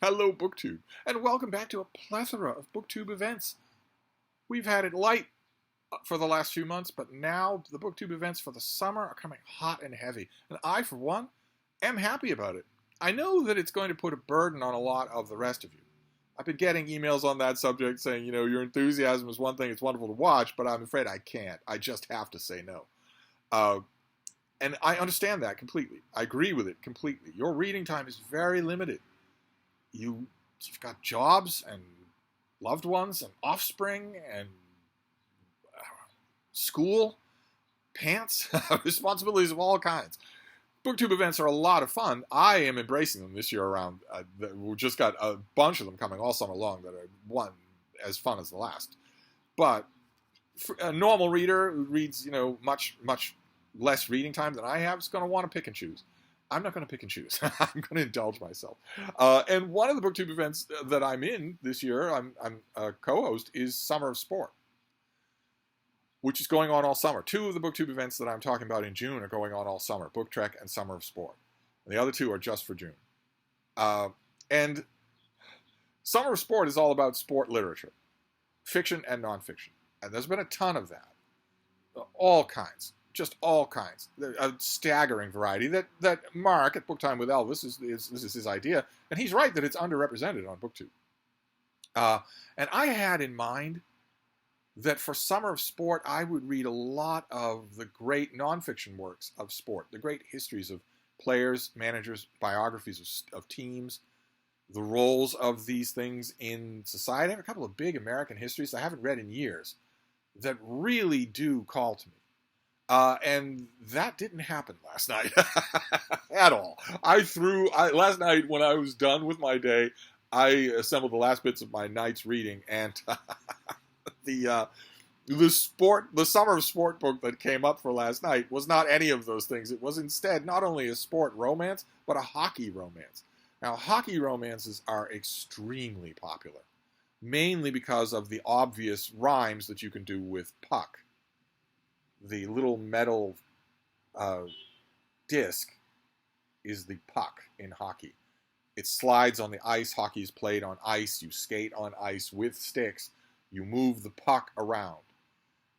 Hello, BookTube, and welcome back to a plethora of BookTube events. We've had it light for the last few months, but now the BookTube events for the summer are coming hot and heavy, and I, for one, am happy about it. I know that it's going to put a burden on a lot of the rest of you. I've been getting emails on that subject saying, your enthusiasm is one thing, it's wonderful to watch, but I'm afraid I can't. I just have to say no. Uh, and I understand that completely. I agree with it completely. Your reading time is very limited. You've got jobs and loved ones and offspring and school, pants, responsibilities of all kinds. BookTube events are a lot of fun. I am embracing them this year around. We've just got a bunch of them coming all summer long that are one as fun as the last. But for a normal reader who reads, much less reading time than I have is going to want to pick and choose. I'm not going to pick and choose. I'm going to indulge myself. And one of the BookTube events that I'm in this year, I'm a co-host, is Summer of Sport, which is going on all summer. Two of the BookTube events that I'm talking about in June are going on all summer, Book Trek and Summer of Sport. And the other two are just for June. And Summer of Sport is all about sport literature, fiction and nonfiction. And there's been a ton of that. All kinds. Just all kinds. A staggering variety that Mark at Book Time with Elvis, this is his idea. And he's right that it's underrepresented on BookTube. And I had in mind that for Summer of Sport, I would read a lot of the great nonfiction works of sport, the great histories of players, managers, biographies of teams, the roles of these things in society. I have a couple of big American histories I haven't read in years that really do call to me. And that didn't happen last night at all. Last night when I was done with my day, I assembled the last bits of my night's reading, and the Summer of Sport book that came up for last night was not any of those things. It was instead not only a sport romance, but a hockey romance. Now, hockey romances are extremely popular, mainly because of the obvious rhymes that you can do with puck. The little metal disc is the puck in hockey. It slides on the ice. Hockey is played on ice. You skate on ice with sticks. You move the puck around.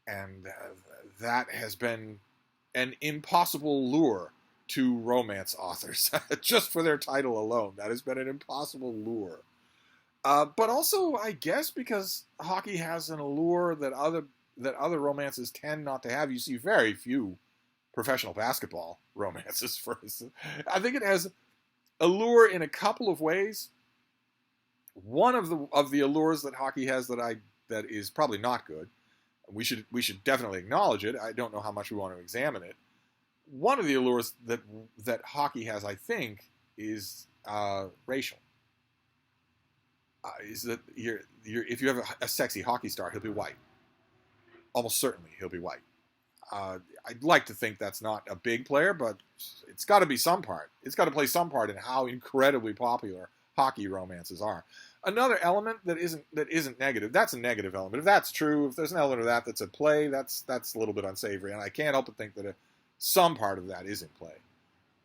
And that has been an impossible lure to romance authors. Just for their title alone, that has been an impossible lure. But also, I guess, because hockey has an allure that other romances tend not to have. You see very few professional basketball romances, for instance. I think it has allure in a couple of ways. One of the allures that hockey has that is probably not good. We should definitely acknowledge it. I don't know how much we want to examine it. One of the allures that hockey has, I think, is racial. Is that if you have a sexy hockey star, he'll be white. Almost certainly he'll be white. I'd like to think that's not a big player, but it's got to be some part. It's got to play some part in how incredibly popular hockey romances are. Another element that isn't negative. That's a negative element. If that's true, if there's an element of that that's at play, that's a little bit unsavory, and I can't help but think that some part of that is in play.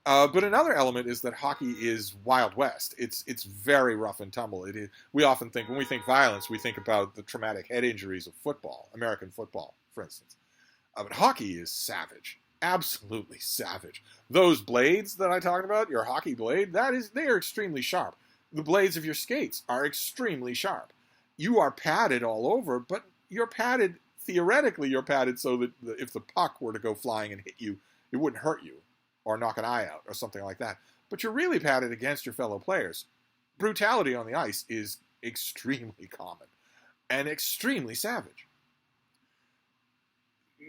But another element is that hockey is Wild West. It's very rough and tumble. It is. We often think, when we think violence, we think about the traumatic head injuries of football, American football, for instance. But hockey is savage, absolutely savage. Those blades that I talked about, your hockey blade, they are extremely sharp. The blades of your skates are extremely sharp. You are padded all over, but theoretically you're padded so that if the puck were to go flying and hit you, it wouldn't hurt you or knock an eye out or something like that. But you're really padded against your fellow players. Brutality on the ice is extremely common and extremely savage.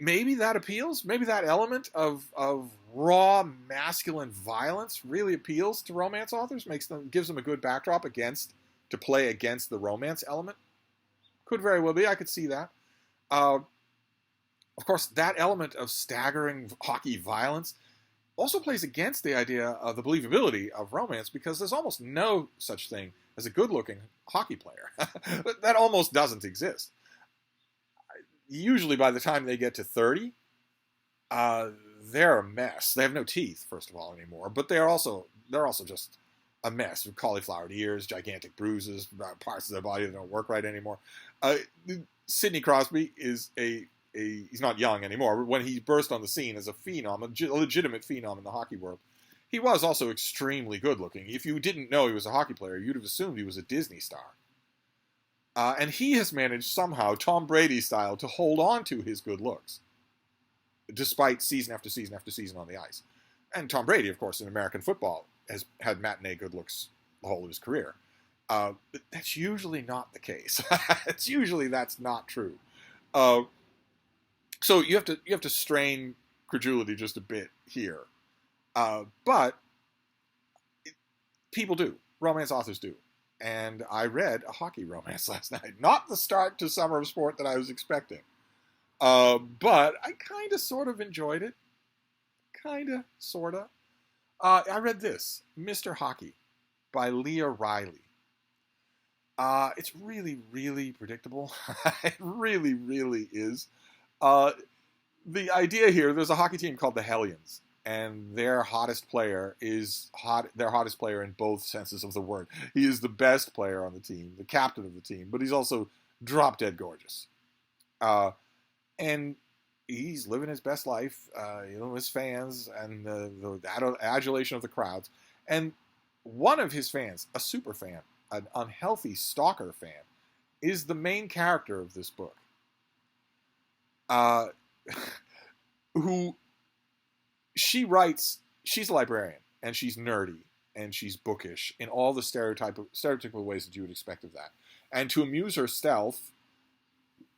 Maybe that appeals. Maybe that element of raw masculine violence really appeals to romance authors. Gives them a good backdrop to play against the romance element. Could very well be. I could see that. Of course, that element of staggering hockey violence also plays against the idea of the believability of romance, because there's almost no such thing as a good-looking hockey player. That almost doesn't exist. Usually by the time they get to 30, they're a mess. They have no teeth, first of all, anymore. But they're also just a mess with cauliflowered ears, gigantic bruises, parts of their body that don't work right anymore. Sidney Crosby is he's not young anymore, but when he burst on the scene as a phenom, a legitimate phenom in the hockey world, he was also extremely good looking. If you didn't know he was a hockey player, you'd have assumed he was a Disney star. And he has managed somehow, Tom Brady style, to hold on to his good looks, despite season after season after season on the ice. And Tom Brady, of course, in American football, has had matinee good looks the whole of his career. But that's usually not the case. That's not true. So you have to strain credulity just a bit here. But people do. Romance authors do. And I read a hockey romance last night. Not the start to Summer of Sport that I was expecting. But I kind of sort of enjoyed it. Kind of, sort of. I read this, Mr. Hockey by Leah Riley. It's really, really predictable. It really, really is. The idea here, there's a hockey team called the Hellions, and their hottest player is their hottest player in both senses of the word. He is the best player on the team, the captain of the team, but he's also drop-dead gorgeous. And he's living his best life, his fans and the adulation of the crowds. And one of his fans, a super fan, an unhealthy stalker fan, is the main character of this book. Who she writes, she's a librarian, and she's nerdy, and she's bookish in all the stereotypical ways that you would expect of that. And to amuse herself,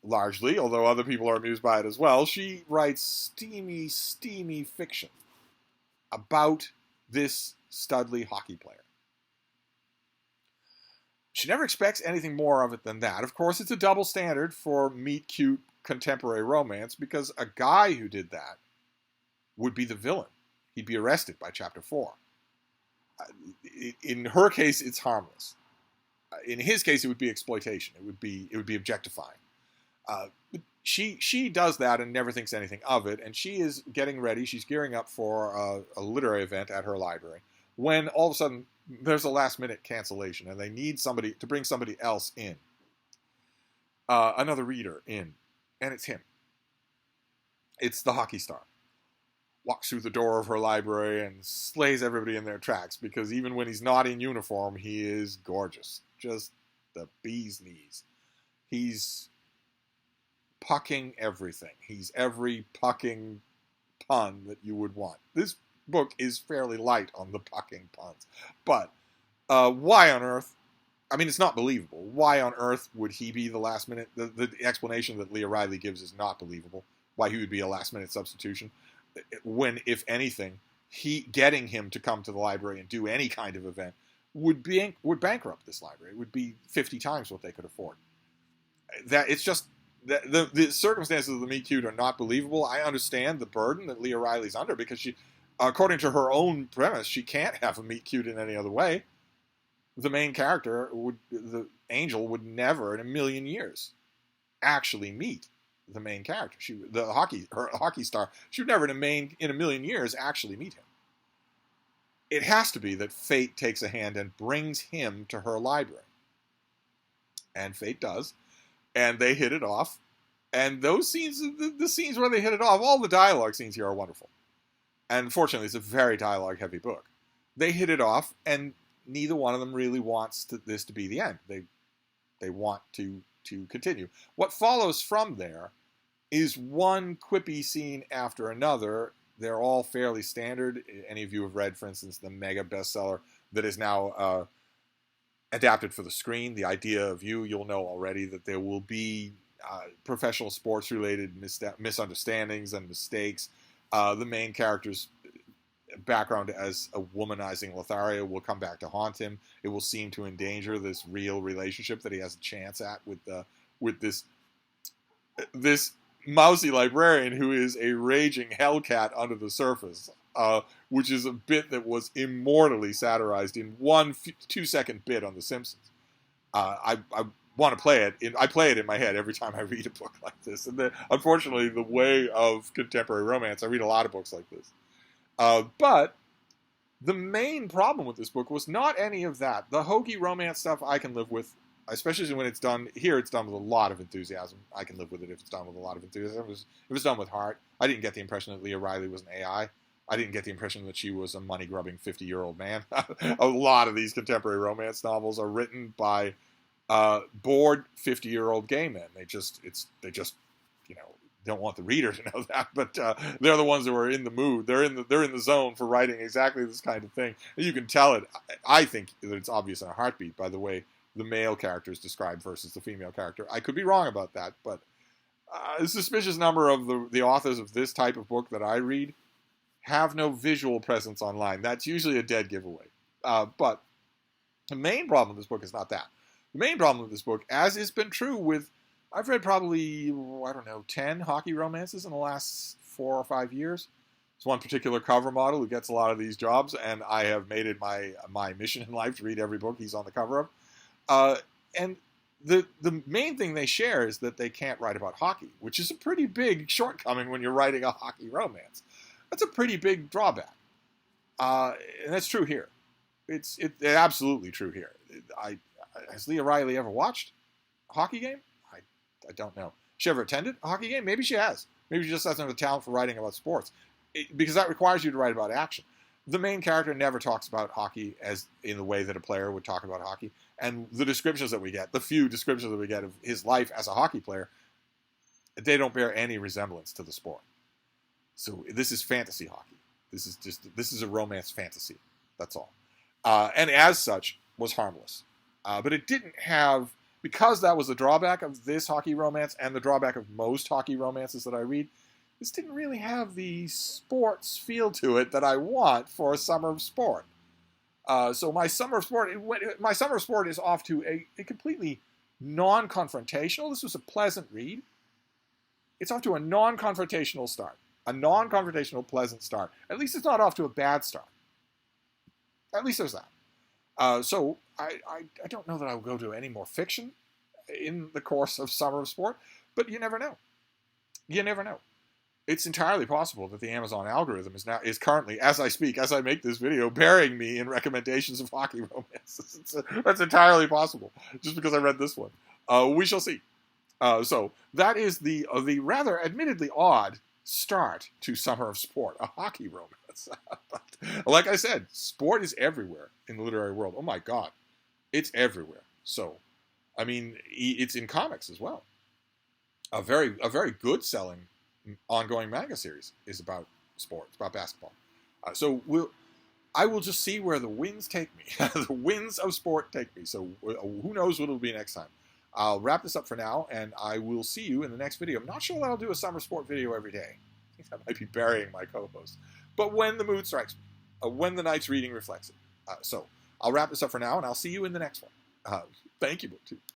largely, although other people are amused by it as well, she writes steamy, steamy fiction about this Studley hockey player. She never expects anything more of it than that. Of course, it's a double standard for meet-cute contemporary romance, because a guy who did that would be the villain. He'd be arrested by chapter 4. In her case, it's harmless. In his case, it would be exploitation. It would be objectifying. She does that and never thinks anything of it, and she is getting ready. She's gearing up for a literary event at her library, when all of a sudden there's a last-minute cancellation, and they need somebody to bring somebody else in, another reader in, and it's him. It's the hockey star. Walks through the door of her library and slays everybody in their tracks, because even when he's not in uniform, he is gorgeous. Just the bee's knees. He's pucking everything. He's every pucking pun that you would want. This book is fairly light on the pucking puns. But why on earth? I mean, it's not believable. Why on earth would he be the last minute? The explanation that Leah Riley gives is not believable. Why he would be a last minute substitution, when, if anything, getting him to come to the library and do any kind of event would bankrupt this library. It would be 50 times what they could afford. That it's just the circumstances of the Meet Cute are not believable. I understand the burden that Leah Riley's under, because she, according to her own premise, she can't have a Meet Cute in any other way. The main character, the angel, would never in a million years actually meet the main character. Her hockey star, she would never in a million years actually meet him. It has to be that fate takes a hand and brings him to her library. And fate does. And they hit it off. And those scenes, the scenes where they hit it off, all the dialogue scenes here are wonderful. And fortunately, it's a very dialogue-heavy book. They hit it off, and neither one of them really wants this to be the end. They want to continue. What follows from there is one quippy scene after another. They're all fairly standard. Any of you have read, for instance, the mega bestseller that is now adapted for the screen, The Idea of You, you'll know already that there will be professional sports-related misunderstandings and mistakes. The main character's background as a womanizing Lothario will come back to haunt him. It will seem to endanger this real relationship that he has a chance at with this mousy librarian who is a raging hellcat under the surface, which is a bit that was immortally satirized in one 2-second bit on The Simpsons. I want to play it. I play it in my head every time I read a book like this. And unfortunately, the way of contemporary romance, I read a lot of books like this. But The main problem with this book was not any of that. The hokey romance stuff I can live with, especially when it's done here. It's done with a lot of enthusiasm. I can live with it if it's done with a lot of enthusiasm. If it was done with heart. I didn't get the impression that Leah Riley was an AI. I didn't get the impression that she was a money-grubbing 50-year-old man. A lot of these contemporary romance novels are written by bored 50-year-old gay men. They just don't want the reader to know that, but they're the ones who are in the mood. They're in the zone for writing exactly this kind of thing. And you can tell it. I think that it's obvious in a heartbeat by the way the male character is described versus the female character. I could be wrong about that, but a suspicious number of the authors of this type of book that I read have no visual presence online. That's usually a dead giveaway. But the main problem with this book is not that. The main problem with this book, as has been true with, I've read probably, 10 hockey romances in the last 4 or 5 years. There's one particular cover model who gets a lot of these jobs, and I have made it my mission in life to read every book he's on the cover of. And the main thing they share is that they can't write about hockey, which is a pretty big shortcoming when you're writing a hockey romance. That's a pretty big drawback. And that's true here. It's absolutely true here. Has Leah Riley ever watched a hockey game? I don't know. She ever attended a hockey game? Maybe she has. Maybe she just doesn't have the talent for writing about sports. Because that requires you to write about action. The main character never talks about hockey as in the way that a player would talk about hockey. And the descriptions that we get, the few descriptions that we get of his life as a hockey player, they don't bear any resemblance to the sport. So this is fantasy hockey. This is a romance fantasy. That's all. And as such, was harmless. But it didn't have, because that was the drawback of this hockey romance and the drawback of most hockey romances that I read, this didn't really have the sports feel to it that I want for a summer of sport. So my summer of sport is off to a completely non-confrontational. This was a pleasant read. It's off to a non-confrontational start. A non-confrontational, pleasant start. At least it's not off to a bad start. At least there's that. So I don't know that I will go to any more fiction in the course of Summer of Sport, but you never know. You never know. It's entirely possible that the Amazon algorithm is currently, as I speak, as I make this video, burying me in recommendations of hockey romances. That's entirely possible, just because I read this one. We shall see. So that is the rather admittedly odd start to Summer of Sport, a hockey romance. But, like I said, sport is everywhere in the literary world. Oh my God, it's everywhere. So, I mean, it's in comics as well. A very good selling ongoing manga series is about sport. It's about basketball. So I will just see where the winds take me. The winds of sport take me. So who knows what it'll be next time. I'll wrap this up for now, and I will see you in the next video. I'm not sure that I'll do a summer sport video every day. I think I might be burying my co-host. But when the mood strikes me, when the night's reading reflects it. So I'll wrap this up for now, and I'll see you in the next one. Thank you, BookTube.